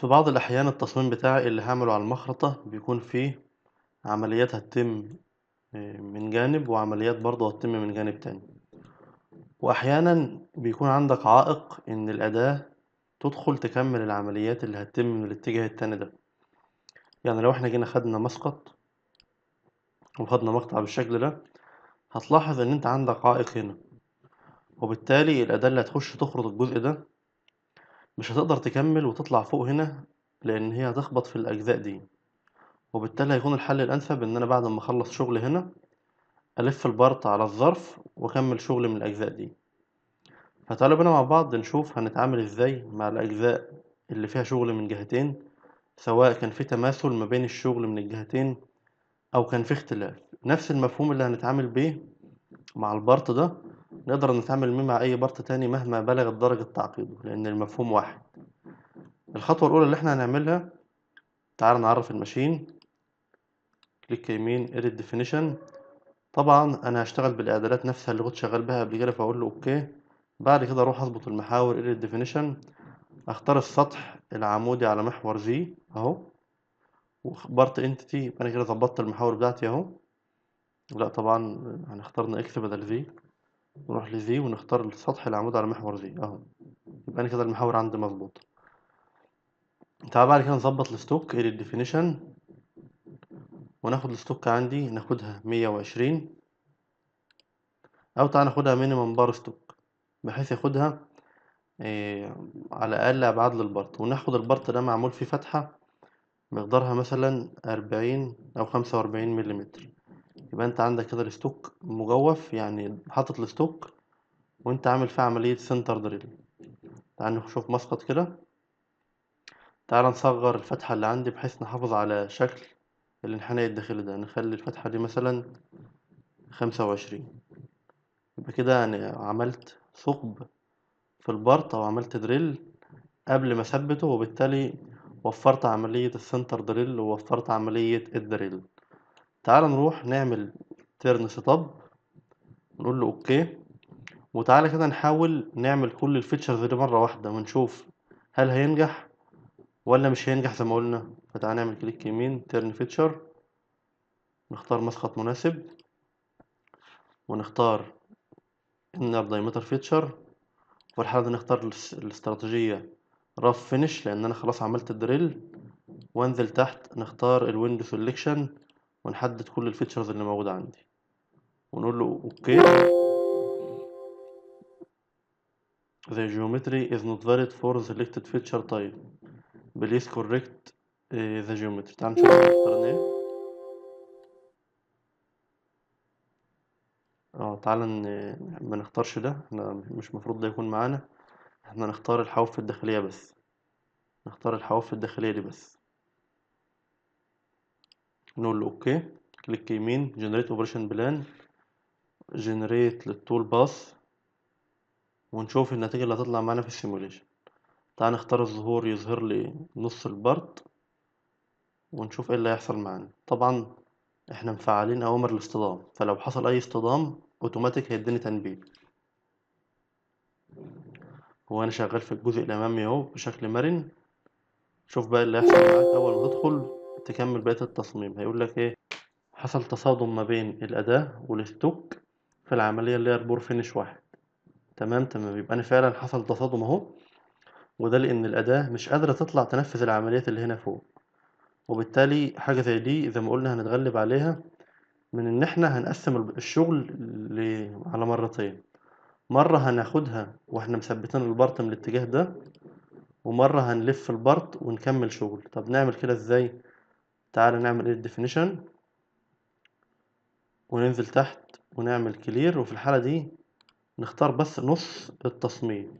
في بعض الأحيان التصميم بتاعي اللي هعمله على المخرطة بيكون فيه عمليات هتتم من جانب، وعمليات برضه هتتم من جانب تاني. وأحيانا بيكون عندك عائق إن الأداة تدخل تكمل العمليات اللي هتتم من الاتجاه التاني ده. يعني لو احنا جينا خدنا مسقط وخدنا مقطع بالشكل ده، هتلاحظ إن أنت عندك عائق هنا، وبالتالي الأداة اللي هتخش تخرط الجزء ده مش هتقدر تكمل وتطلع فوق هنا، لأن هي هتخبط في الأجزاء دي. وبالتالي هيكون الحل الأنسب إن أنا بعد ما أخلص شغل هنا ألف البارت على الظرف وأكمل شغل من الأجزاء دي. فتعالوا بينا مع بعض نشوف هنتعامل إزاي مع الأجزاء اللي فيها شغل من جهتين، سواء كان في تماثل ما بين الشغل من الجهتين أو كان في اختلاف. نفس المفهوم اللي هنتعامل بيه مع البارت ده نقدر نتعامل بيه مع أي بارت تاني مهما بلغت درجة تعقيده، لأن المفهوم واحد. الخطوة الأولى اللي احنا هنعملها، تعال نعرف الماشين. كليك يمين Edit Definition. طبعا انا هشتغل بالاعدادات نفسها اللي كنت شغال بها قبل كده، فاقول له اوكي. بعد كده اروح اظبط المحاور Edit Definition، اختار السطح العمودي على محور زي اهو، واخترت انتيتي، يبقى انا كده ظبطت المحاور بتاعتي اهو. لا طبعا هنختار اكس بدل زي، نروح لزي ونختار السطح العمودي على محور زي اهو، يبقى انا كده المحاور عندي مظبوطه. تعال بعد كده نظبط الستوك Edit Definition، وناخد الستوك عندي ناخدها 120، او تعال ناخدها مينيمم بار ستوك بحيث ياخدها على أقل أبعاد للبرط، وناخد البرط ده معمول فيه فتحة مقدارها مثلا 40 أو 45 مليمتر. يبقى أنت عندك كده الستوك مجوف، يعني حاطط الستوك وأنت عامل فيه عملية سنتر دريل. تعال نشوف مسقط كده. تعال نصغر الفتحة اللي عندي بحيث نحافظ على شكل الانحناء الداخلي ده، نخلي الفتحة دي مثلا 25. يبقى كده أنا عملت ثقب في البرط أو عملت دريل قبل ما اثبته، وبالتالي وفرت عملية السنتر دريل ووفرت عملية الدريل. تعال نروح نعمل تيرن سيت اب، نقول له اوكي. وتعالى كده نحاول نعمل كل الفيتشرز دي مرة واحدة ونشوف هل هينجح ولا مش هينجح زي ما قلنا. فتعالى نعمل كليك يمين تيرن فيتشر، نختار مسقط مناسب، ونختار انر دايمتر فيتشر. وفي الحالة دي نختار الاستراتيجية راف فينش لان انا خلاص عملت الدريل، وانزل تحت نختار الويندو سيلكشن ونحدد كل الفيتشرز اللي موجودة عندي ونقول له اوكي. The geometry is not valid for selected feature type. Please correct the geometry. تعال نشوف احنا اخترنا ايه. تعال ما نختارش ده، احنا مش مفروض ده يكون معانا. احنا نختار الحواف الداخلية بس، نختار الحواف الداخلية دي بس. نقول له اوكي. كليك يمين generate operation plan، generate للتول باث، ونشوف النتيجة اللي هتطلع معانا في السيموليشن. تعال نختار الظهور يظهر لي نص البارت، ونشوف ايه اللي هيحصل معانا. طبعا احنا مفعلين اوامر الاصطدام، فلو حصل اي اصطدام اوتوماتيك هيديني تنبيه. هو انا شغال في الجزء الامامي اهو بشكل مرن. شوف بقى اللي هيحصل معاك اول ما تدخل تكمل بقية التصميم. هيقول لك ايه؟ حصل تصادم ما بين الاداة والستوك في العملية اللي هي البور فينش واحد. تمام تمام، يبقى انا فعلا حصل تصادم اهو، وده لان الاداة مش قادرة تطلع تنفذ العمليات اللي هنا فوق. وبالتالي حاجة زي دي زي ما قلنا هنتغلب عليها من إن إحنا هنقسم الشغل على مرتين. مرة هناخدها وإحنا مثبتين البارت من الاتجاه ده، ومرة هنلف البارت ونكمل شغل. طب نعمل كده إزاي؟ تعالى نعمل إيه definition، وننزل تحت ونعمل كلير. وفي الحالة دي نختار بس نص التصميم،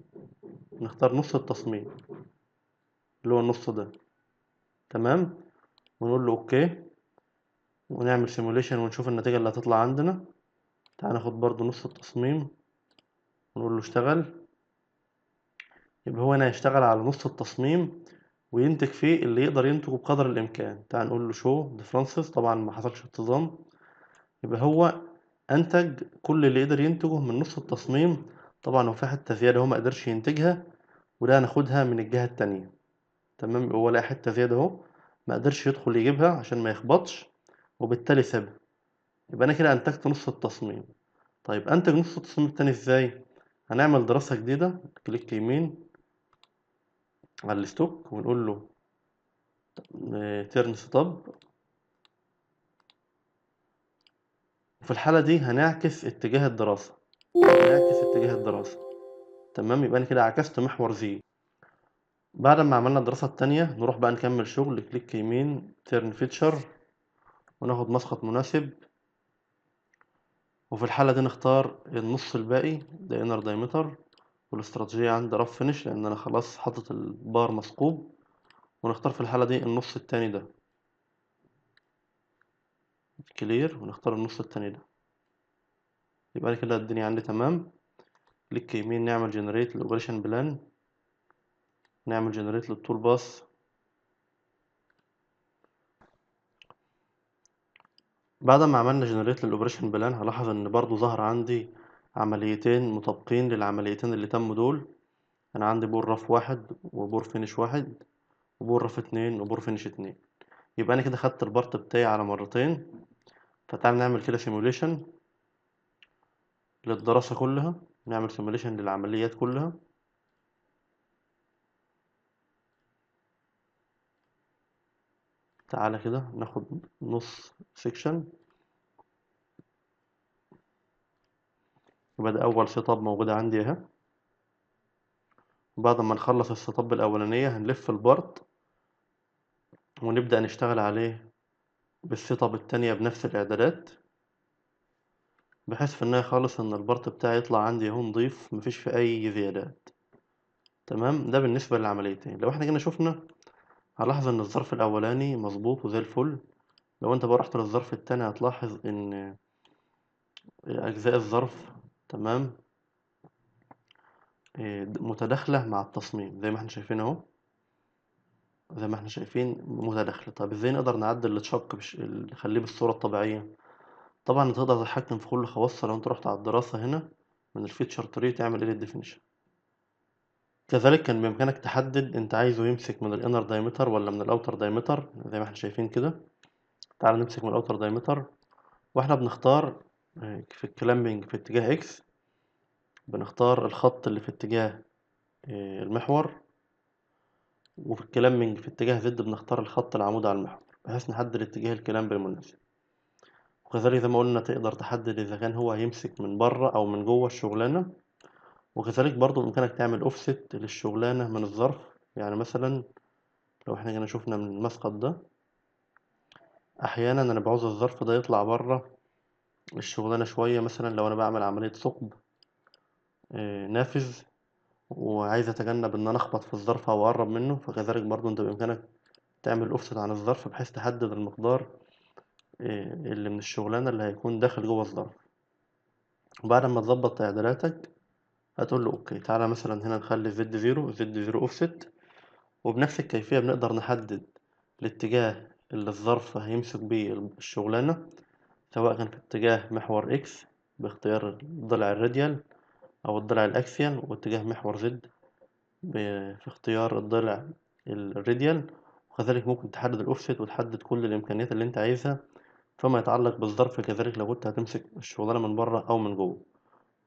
نختار نص التصميم اللي هو النص ده. تمام، ونقول له أوكي، ونعمل سيموليشن ونشوف النتيجة اللي هتطلع عندنا. تعال ناخد برضو نص التصميم ونقول له اشتغل. يبقى هو هنا هيشتغل على نص التصميم وينتج فيه اللي يقدر ينتجه بقدر الإمكان. تعال نقول له شو ديفرنسز، طبعا ما حصلش اصطدام. يبقى هو أنتج كل اللي يقدر ينتجه من نص التصميم. طبعا هو في حتة زيادة هو ما قدرش ينتجها، وده هناخدها من الجهة التانية. تمام، هو لقى حتة زيادة اهو، ما قدرش يدخل يجيبها عشان ما يخبطش، وبالتالي سابها. يبقى انا كده انتجت نص التصميم. طيب انتج نص التصميم التاني ازاي؟ هنعمل دراسة جديدة، كليك يمين على الستوك ونقول له تيرن ستوب. وفي الحالة دي هنعكس اتجاه الدراسة، تمام. يبقى انا كده عكست محور زي. بعد ما عملنا الدراسة التانية نروح بقى نكمل شغل، كليك يمين تيرن فيتشر وناخد مسقط مناسب. وفي الحالة دي نختار النص الباقي ده انر دايمتر، والاستراتيجية عندي رف فينش لان انا خلاص حاطط البار مثقوب. ونختار في الحالة دي النص التاني ده كلير، ونختار النص التاني ده. يبقى كده الدنيا عندي تمام. كليك يمين نعمل جنريت للاوبريشن بلان، نعمل جنريت للتول باس. بعد ما عملنا جنريت للاوبريشن بلان هلاحظ ان برضو ظهر عندي عمليتين مطابقين للعمليتين اللي تموا دول. انا عندي بور رف واحد وبور فينش واحد، وبور رف اتنين وبور فينش اتنين. يبقى انا كده خدت البارت بتاعي على مرتين. فتعال نعمل كده سيموليشن للدراسة كلها، نعمل سيموليشن للعمليات كلها. تعالى كده ناخد نص سيكشن. يبقى ده اول سيت اب موجودة عندي اهي. بعد ما نخلص السيت اب الاولانية هنلف البارت ونبدأ نشتغل عليه بالسيت اب التانية بنفس الاعدادات، بحيث في النهاية خالص ان البارت بتاعي يطلع عندي اهو نضيف مفيش فيه اي زيادات. تمام، ده بالنسبة للعمليتين. لو احنا جينا شفنا هنلاحظ ان الظرف الاولاني مظبوط وزي الفل. لو انت بقى رحت للظرف التاني هتلاحظ ان اجزاء الظرف تمام متداخلة مع التصميم زي ما احنا شايفين اهو، زي ما احنا شايفين متداخلة. طب ازاي نقدر نعدل التشك نخليه بالصورة الطبيعية؟ طبعا تقدر تتحكم في كل خواص. لو انت رحت على الدراسة هنا من الفيتشر تري تعمل ايه ديفينيشن. كذلك كان بإمكانك تحدد انت عايزه يمسك من الانر دايمتر ولا من الاوتر دايمتر زي ما احنا شايفين كده. تعال نمسك من الاوتر دايمتر، واحنا بنختار في الكلامبنج في اتجاه اكس بنختار الخط اللي في اتجاه المحور، وفي الكلامبنج في اتجاه زد بنختار الخط العمودي على المحور بحيث نحدد اتجاه الكلامب المناسب. وكذلك زي ما قلنا تقدر تحدد إذا كان هو هيمسك من بره أو من جوه الشغلانة. وكذلك برضو بإمكانك تعمل أوفست للشغلانة من الظرف. يعني مثلا لو احنا جينا شفنا من المسقط ده، أحيانا أنا بعوز الظرف ده يطلع بره الشغلانة شوية. مثلا لو أنا بعمل عملية ثقب نافذ وعايز أتجنب إن أنا أخبط في الظرف أو أقرب منه، فكذلك برضو أنت بإمكانك تعمل أوفست عن الظرف بحيث تحدد المقدار اللي من الشغلانة اللي هيكون داخل جوه الظرف. وبعد ما تظبط تعديلاتك هتقول له اوكي. تعالى مثلا هنا نخلي زد زيرو، زد زيرو اوفست. وبنفس الكيفية بنقدر نحدد الاتجاه اللي الظرف هيمسك بيه الشغلانة، سواء كان في اتجاه محور اكس باختيار الضلع الراديال او الضلع الاكسيال، واتجاه محور زد في اختيار الضلع الراديال. وكذلك ممكن تحدد الاوفست وتحدد كل الامكانيات اللي انت عايزها فيما يتعلق بالظرف. كذلك لو كنت هتمسك الشغلانة من بره او من جوه.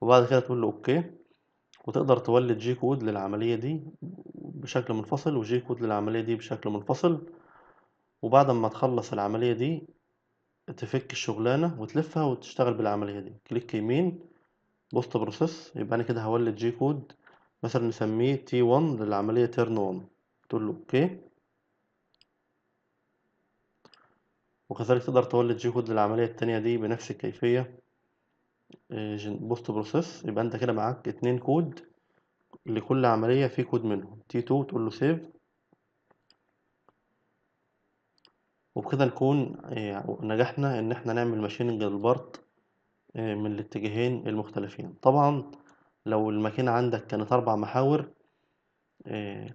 وبعد كده تقول له اوكي، وتقدر تولد جي كود للعملية دي بشكل منفصل وجي كود للعملية دي بشكل منفصل. وبعد ما تخلص العملية دي تفك الشغلانة وتلفها وتشتغل بالعملية دي. كليك يمين بوست بروسيس. يبقى أنا كده هولد جي كود مثلا نسميه تي 1 للعملية تيرن 1. تقول له اوكي. وكذلك تقدر تولد جي كود للعملية التانية دي بنفس الكيفية بوست بروسيس. يبقى انت كده معاك اتنين كود لكل عملية، في كود منهم تي 2 تقول له سيف. وبكده نكون نجحنا إن احنا نعمل ماشيننج للبارت من الاتجاهين المختلفين. طبعا لو الماكينة عندك كانت 4 محاور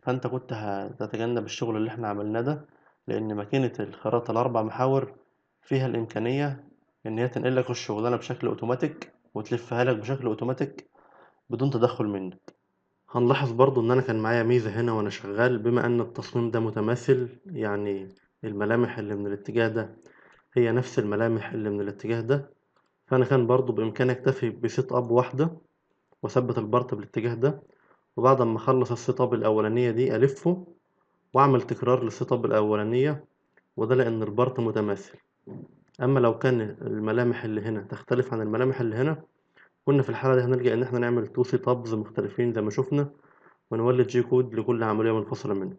فأنت كنت هتتجنب الشغل اللي احنا عملناه ده، لأن ماكينة الخراطة ال4 محاور فيها الإمكانية إن هي تنقلك الشغلانة بشكل أوتوماتيك وتلفها لك بشكل أوتوماتيك بدون تدخل منك. هنلاحظ برضو إن أنا كان معايا ميزة هنا وأنا شغال، بما إن التصميم ده متماثل، يعني الملامح اللي من الاتجاه ده هي نفس الملامح اللي من الاتجاه ده، فأنا كان برضو بإمكاني أكتفي بسيت أب واحدة وأثبت البارت بالاتجاه ده، وبعد ما أخلص السيت أب الأولانية دي ألفه وأعمل تكرار للسيت أب الأولانية، وده لأن البارت متماثل. أما لو كان الملامح اللي هنا تختلف عن الملامح اللي هنا، كنا في الحالة دي هنلجأ إن احنا نعمل تو سيت أبز مختلفين زي ما شفنا، ونولد جي كود لكل عملية منفصلة منه.